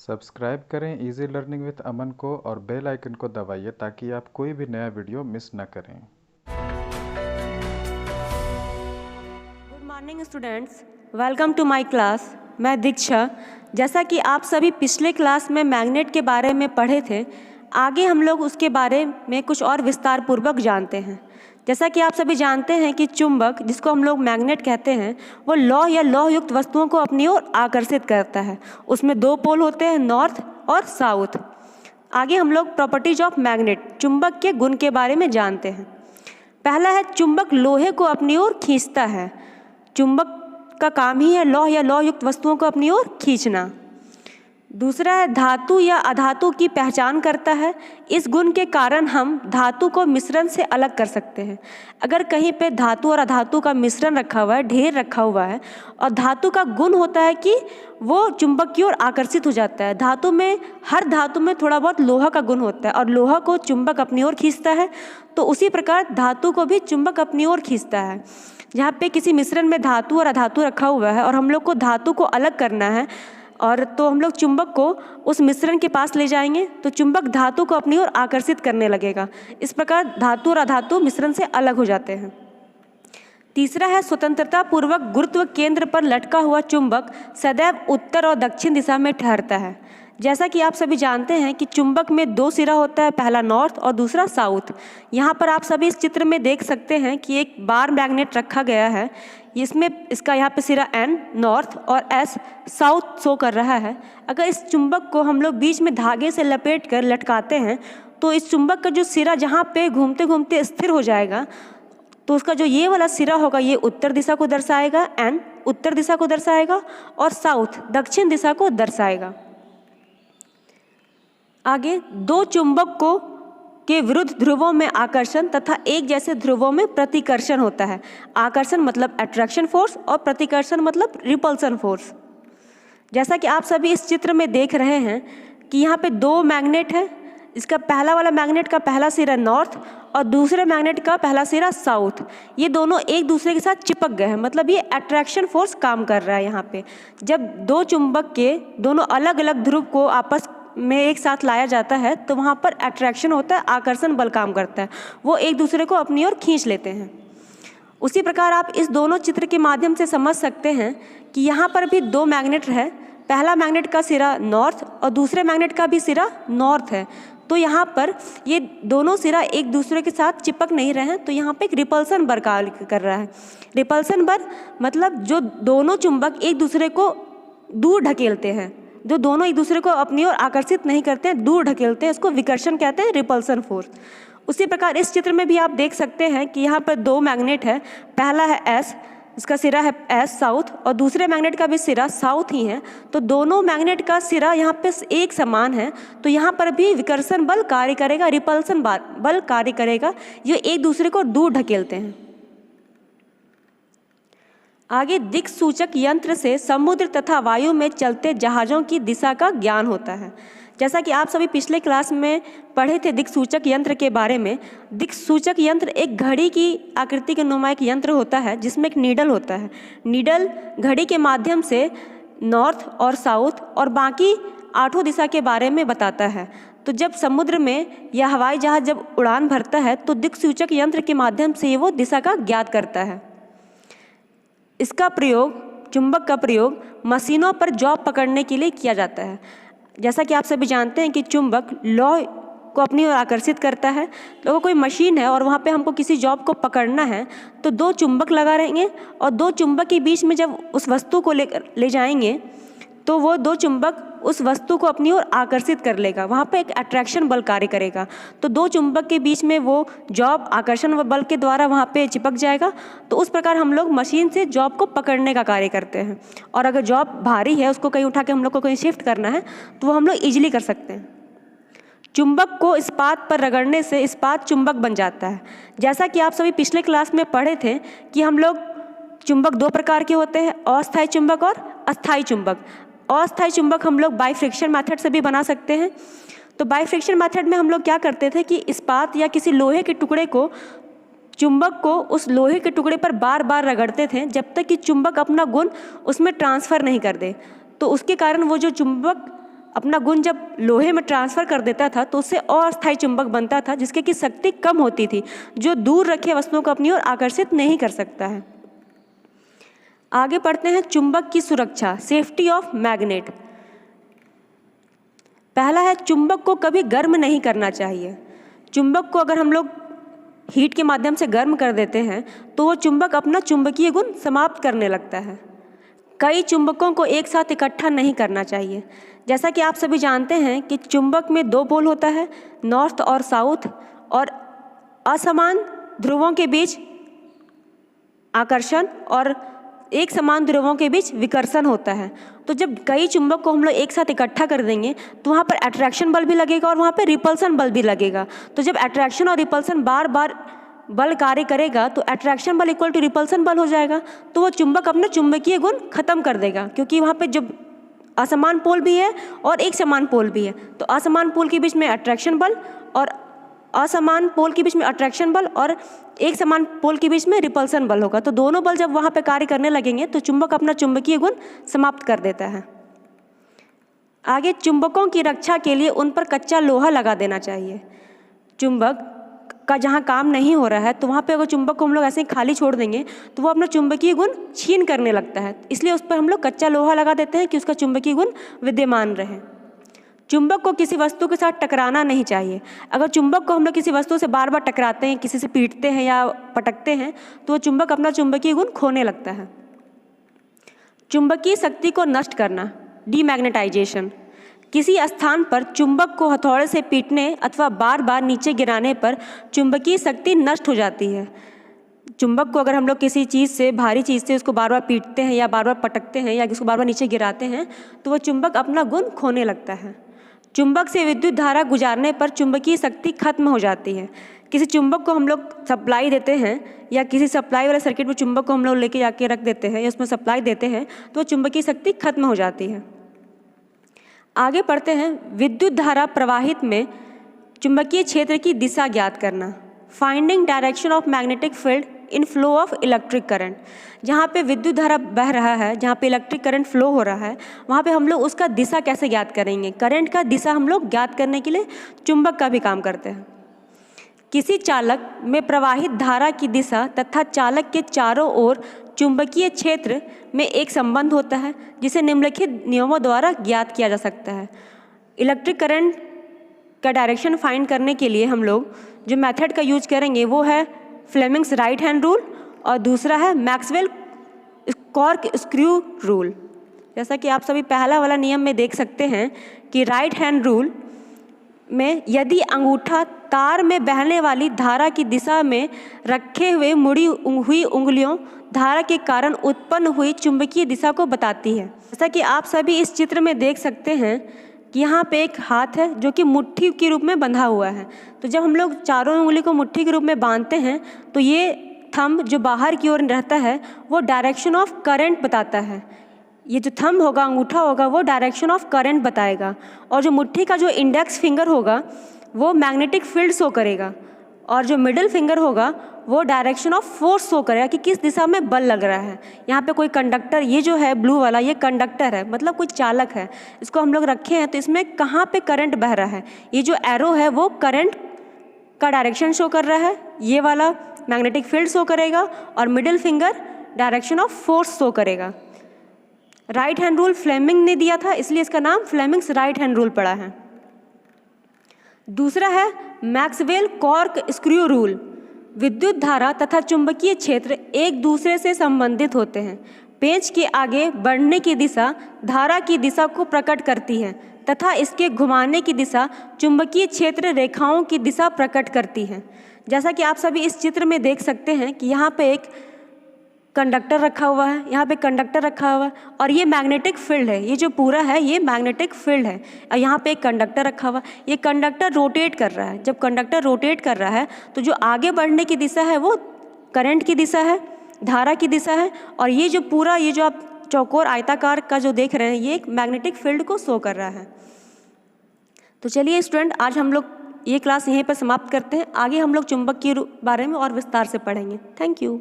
Subscribe करें easy learning with अमन को और बेल आइकन को दबाइए ताकि आप कोई भी नया वीडियो मिस न करें। Good morning students, welcome to my class. मैं दीक्षा। जैसा कि आप सभी पिछले क्लास में मैग्नेट के बारे में पढ़े थे, आगे हम लोग उसके बारे में कुछ और विस्तार पूर्वक जानते हैं। जैसा कि आप सभी जानते हैं कि चुंबक, जिसको हम लोग मैग्नेट कहते हैं, वो लौह या लौह युक्त वस्तुओं को अपनी ओर आकर्षित करता है। उसमें दो पोल होते हैं, नॉर्थ और साउथ। आगे हम लोग प्रॉपर्टीज ऑफ मैग्नेट, चुंबक के गुण के बारे में जानते हैं। पहला है, चुंबक लोहे को अपनी ओर खींचता है। चुंबक का काम ही है लौह या लौह युक्त वस्तुओं को अपनी ओर खींचना। दूसरा है, धातु या अधातु की पहचान करता है। इस गुण के कारण हम धातु को मिश्रण से अलग कर सकते हैं। अगर कहीं पे धातु और अधातु का मिश्रण रखा हुआ है, ढेर रखा हुआ है, और धातु का गुण होता है कि वो चुंबक की ओर आकर्षित हो जाता है। धातु में, हर धातु में थोड़ा बहुत लोहा का गुण होता है और लोहा को चुंबक अपनी ओर खींचता है। तो उसी प्रकार धातु को भी चुंबक अपनी ओर खींचता है। जहाँ पे किसी मिश्रण में धातु और अधातु रखा हुआ है और हम लोग को धातु को अलग करना है, और तो हम लोग चुंबक को उस मिश्रण के पास ले जाएंगे तो चुंबक धातु को अपनी ओर आकर्षित करने लगेगा। इस प्रकार धातु और अधातु मिश्रण से अलग हो जाते हैं। तीसरा है, स्वतंत्रता पूर्वक गुरुत्व केंद्र पर लटका हुआ चुंबक सदैव उत्तर और दक्षिण दिशा में ठहरता है। जैसा कि आप सभी जानते हैं कि चुंबक में दो सिरा होता है, पहला नॉर्थ और दूसरा साउथ। यहाँ पर आप सभी इस चित्र में देख सकते हैं कि एक बार मैग्नेट रखा गया है। इसमें इसका यहाँ पे सिरा N नॉर्थ और S साउथ शो कर रहा है। अगर इस चुंबक को हम लोग बीच में धागे से लपेट कर लटकाते हैं तो इस चुंबक का जो सिरा जहाँ पे घूमते घूमते स्थिर हो जाएगा, तो उसका जो ये वाला सिरा होगा ये उत्तर दिशा को दर्शाएगा, N उत्तर दिशा को दर्शाएगा और साउथ दक्षिण दिशा को दर्शाएगा। आगे, दो चुंबक को के विरुद्ध ध्रुवों में आकर्षण तथा एक जैसे ध्रुवों में प्रतिकर्षण होता है। आकर्षण मतलब अट्रैक्शन फोर्स और प्रतिकर्षण मतलब रिपल्सन फोर्स। जैसा कि आप सभी इस चित्र में देख रहे हैं कि यहाँ पे दो मैग्नेट है। इसका पहला वाला मैग्नेट का पहला सिरा नॉर्थ और दूसरे मैग्नेट का पहला सिरा साउथ। ये दोनों एक दूसरे के साथ चिपक गए हैं, मतलब ये अट्रैक्शन फोर्स काम कर रहा है। यहाँ पे जब दो चुंबक के दोनों अलग अलग ध्रुव को आपस में एक साथ लाया जाता है तो वहाँ पर अट्रैक्शन होता है, आकर्षण बल काम करता है। वो एक दूसरे को अपनी ओर खींच लेते हैं। उसी प्रकार आप इस दोनों चित्र के माध्यम से समझ सकते हैं कि यहाँ पर भी दो मैग्नेट है। पहला मैग्नेट का सिरा नॉर्थ और दूसरे मैग्नेट का भी सिरा नॉर्थ है। तो यहाँ पर ये दोनों सिरा एक दूसरे के साथ चिपक नहीं रहे हैं, तो यहाँ पे एक रिपल्सन बल कार्य कर रहा है। रिपल्सन बल मतलब जो दोनों चुंबक एक दूसरे को दूर ढकेलते हैं, जो दोनों एक दूसरे को अपनी ओर आकर्षित नहीं करते हैं, दूर ढकेलते हैं, इसको विकर्षण कहते हैं, रिपल्सन फोर्स। उसी प्रकार इस चित्र में भी आप देख सकते हैं कि यहाँ पर दो मैग्नेट है। पहला है S, इसका सिरा है S साउथ और दूसरे मैग्नेट का भी सिरा साउथ ही है। तो दोनों मैग्नेट का सिरा यहाँ पे एक समान है, तो यहाँ पर भी विकर्षण बल कार्य करेगा, रिपल्सन बल कार्य करेगा। ये एक दूसरे को दूर ढकेलते हैं। आगे, दिक् सूचक यंत्र से समुद्र तथा वायु में चलते जहाज़ों की दिशा का ज्ञान होता है। जैसा कि आप सभी पिछले क्लास में पढ़े थे दिक् सूचक यंत्र के बारे में। दिक् सूचक यंत्र एक घड़ी की आकृति के नुमा एक यंत्र होता है जिसमें एक नीडल होता है। नीडल घड़ी के माध्यम से नॉर्थ और साउथ और बाकी 8 दिशा के बारे में बताता है। तो जब समुद्र में या हवाई जहाज़ जब उड़ान भरता है तो दिक् सूचक यंत्र के माध्यम से वो दिशा का ज्ञात करता है। इसका प्रयोग, चुंबक का प्रयोग मशीनों पर जॉब पकड़ने के लिए किया जाता है। जैसा कि आप सभी जानते हैं कि चुंबक लौह को अपनी ओर आकर्षित करता है। तो कोई मशीन है और वहाँ पे हमको किसी जॉब को पकड़ना है तो दो चुंबक लगा रहेंगे और दो चुंबक के बीच में जब उस वस्तु को ले जाएंगे तो वो दो चुंबक उस वस्तु को अपनी ओर आकर्षित कर लेगा। वहाँ पे एक अट्रैक्शन बल कार्य करेगा। तो दो चुंबक के बीच में वो जॉब आकर्षण बल के द्वारा वहाँ पे चिपक जाएगा। तो उस प्रकार हम लोग मशीन से जॉब को पकड़ने का कार्य करते हैं। और अगर जॉब भारी है, उसको कहीं उठा के हम लोग को कहीं शिफ्ट करना है तो वो हम लोग ईजिली कर सकते हैं। चुंबक को इस्पात पर रगड़ने से इस्पात चुंबक बन जाता है। जैसा कि आप सभी पिछले क्लास में पढ़े थे कि हम लोग चुंबक दो प्रकार के होते हैं, अस्थायी चुंबक और अस्थायी चुंबक। अस्थायी चुंबक हम लोग बाइफ्रिक्शन मेथड से भी बना सकते हैं। तो बाइफ्रिक्शन मेथड में हम लोग क्या करते थे कि इस्पात या किसी लोहे के टुकड़े को, चुंबक को उस लोहे के टुकड़े पर बार बार रगड़ते थे जब तक कि चुंबक अपना गुण उसमें ट्रांसफ़र नहीं कर दे। तो उसके कारण वो जो चुंबक अपना गुण जब लोहे में ट्रांसफ़र कर देता था तो उससे अस्थायी चुंबक बनता था, जिसके की शक्ति कम होती थी, जो दूर रखे वस्तुओं को अपनी ओर आकर्षित नहीं कर सकता है। आगे पढ़ते हैं चुंबक की सुरक्षा, सेफ्टी ऑफ मैग्नेट। पहला है, चुंबक को कभी गर्म नहीं करना चाहिए। चुंबक को अगर हम लोग हीट के माध्यम से गर्म कर देते हैं तो वो चुंबक अपना चुंबकीय गुण समाप्त करने लगता है। कई चुंबकों को एक साथ इकट्ठा नहीं करना चाहिए। जैसा कि आप सभी जानते हैं कि चुंबक में दो पोल होता है, नॉर्थ और साउथ, और असमान ध्रुवों के बीच आकर्षण और एक समान ध्रुवों के बीच विकर्षण होता है। तो जब कई चुंबक को हम लोग एक साथ इकट्ठा कर देंगे तो वहाँ पर अट्रैक्शन बल भी लगेगा और वहाँ पर रिपल्सन बल भी लगेगा। तो जब अट्रैक्शन और रिपल्सन बार बार बल कार्य करेगा तो अट्रैक्शन बल इक्वल टू रिपल्सन बल हो जाएगा, तो वो चुंबक अपना चुंबकीय गुण खत्म कर देगा, क्योंकि वहाँ पे जब असमान पोल भी है और एक समान पोल भी है, तो असमान पोल के बीच में अट्रैक्शन बल और असमान पोल के बीच में अट्रैक्शन बल और एक समान पोल के बीच में रिपल्सन बल होगा। तो दोनों बल जब वहाँ पे कार्य करने लगेंगे तो चुंबक अपना चुंबकीय गुण समाप्त कर देता है। आगे, चुंबकों की रक्षा के लिए उन पर कच्चा लोहा लगा देना चाहिए। चुंबक का जहाँ काम नहीं हो रहा है तो वहाँ पे अगर चुंबक को हम लोग ऐसे ही खाली छोड़ देंगे तो वो अपना चुंबकीय गुण छीन करने लगता है, इसलिए उस पर हम लोग कच्चा लोहा लगा देते हैं कि उसका चुंबकीय गुण विद्यमान रहे। चुंबक को किसी वस्तु के साथ टकराना नहीं चाहिए। अगर चुंबक को हम लोग किसी वस्तु से बार बार टकराते हैं, किसी से पीटते हैं या पटकते हैं तो वो चुंबक अपना चुंबकीय गुण खोने लगता है। चुंबकीय शक्ति को नष्ट करना, डीमैग्नेटाइजेशन। किसी स्थान पर चुंबक को हथौड़े से पीटने अथवा बार बार नीचे गिराने पर चुंबकीय शक्ति नष्ट हो जाती है। चुंबक को अगर हम लोग किसी चीज़ से, भारी चीज़ से उसको बार बार पीटते हैं या बार बार पटकते हैं या उसको बार बार नीचे गिराते हैं तो वो चुंबक अपना गुण खोने लगता है। चुंबक से विद्युत धारा गुजारने पर चुंबकीय शक्ति खत्म हो जाती है। किसी चुंबक को हम लोग सप्लाई देते हैं या किसी सप्लाई वाले सर्किट में चुंबक को हम लोग लेके जाके रख देते हैं या उसमें सप्लाई देते हैं तो चुंबकीय शक्ति खत्म हो जाती है। आगे पढ़ते हैं, विद्युत धारा प्रवाहित में चुंबकीय क्षेत्र की दिशा ज्ञात करना, finding direction of magnetic field in flow of electric current. जहाँ पे विद्युत धारा बह रहा है, जहाँ पे इलेक्ट्रिक करंट फ्लो हो रहा है, वहाँ पे हम लोग उसका दिशा कैसे ज्ञात करेंगे। करंट का दिशा हम लोग ज्ञात करने के लिए चुंबक का भी काम करते हैं। किसी चालक में प्रवाहित धारा की दिशा तथा चालक के चारों ओर चुंबकीय क्षेत्र में एक संबंध होता है जिसे निम्नलिखित नियमों द्वारा ज्ञात किया जा सकता है। इलेक्ट्रिक करंट का डायरेक्शन फाइंड करने के लिए हम लोग जो मेथड का यूज करेंगे वो है फ्लेमिंग्स राइट हैंड रूल और दूसरा है मैक्सवेल कॉर्क स्क्रू रूल। जैसा कि आप सभी पहला वाला नियम में देख सकते हैं कि राइट हैंड रूल में यदि अंगूठा तार में बहने वाली धारा की दिशा में रखे हुए मुड़ी हुई उंगलियों धारा के कारण उत्पन्न हुई चुंबकीय दिशा को बताती है। जैसा कि आप सभी इस चित्र में देख सकते हैं कि यहाँ पे एक हाथ है जो कि मुट्ठी के रूप में बंधा हुआ है। तो जब हम लोग चारों उंगली को मुट्ठी के रूप में बांधते हैं तो ये थंब जो बाहर की ओर रहता है वो डायरेक्शन ऑफ करंट बताता है। ये जो थंब होगा, अंगूठा होगा, वो डायरेक्शन ऑफ करंट बताएगा और जो मुट्ठी का जो इंडेक्स फिंगर होगा वो मैग्नेटिक फील्ड शो करेगा और जो मिडिल फिंगर होगा वो डायरेक्शन ऑफ फोर्स शो करेगा कि किस दिशा में बल लग रहा है। यहाँ पे कोई कंडक्टर, ये जो है ब्लू वाला, ये कंडक्टर है, मतलब कोई चालक है, इसको हम लोग रखे हैं तो इसमें कहाँ पे करंट बह रहा है। ये जो एरो है वो करंट का डायरेक्शन शो कर रहा है, ये वाला मैग्नेटिक फील्ड शो करेगा और middle finger direction of force show करेगा। राइट हैंड रूल फ्लेमिंग ने दिया था इसलिए इसका नाम फ्लेमिंग्स राइट हैंड रूल पड़ा है। दूसरा है मैक्सवेल कॉर्क स्क्रू रूल। विद्युत धारा तथा चुंबकीय क्षेत्र एक दूसरे से संबंधित होते हैं। पेंच के आगे बढ़ने की दिशा धारा की दिशा को प्रकट करती है तथा इसके घुमाने की दिशा चुंबकीय क्षेत्र रेखाओं की दिशा प्रकट करती है। जैसा कि आप सभी इस चित्र में देख सकते हैं कि यहाँ पे एक कंडक्टर रखा हुआ है, यहाँ पे कंडक्टर रखा हुआ है और ये मैग्नेटिक फील्ड है। ये जो पूरा है ये मैग्नेटिक फील्ड है और यहाँ पे एक कंडक्टर रखा हुआ है। ये कंडक्टर रोटेट कर रहा है। जब कंडक्टर रोटेट कर रहा है तो जो आगे बढ़ने की दिशा है वो करंट की दिशा है, धारा की दिशा है और ये जो पूरा, ये जो आप चौकोर आयताकार का जो देख रहे हैं ये एक मैग्नेटिक फील्ड को शो कर रहा है। तो चलिए स्टूडेंट, आज हम लोग ये क्लास यहीं पर समाप्त करते हैं। आगे हम लोग चुंबक के बारे में और विस्तार से पढ़ेंगे। Thank you.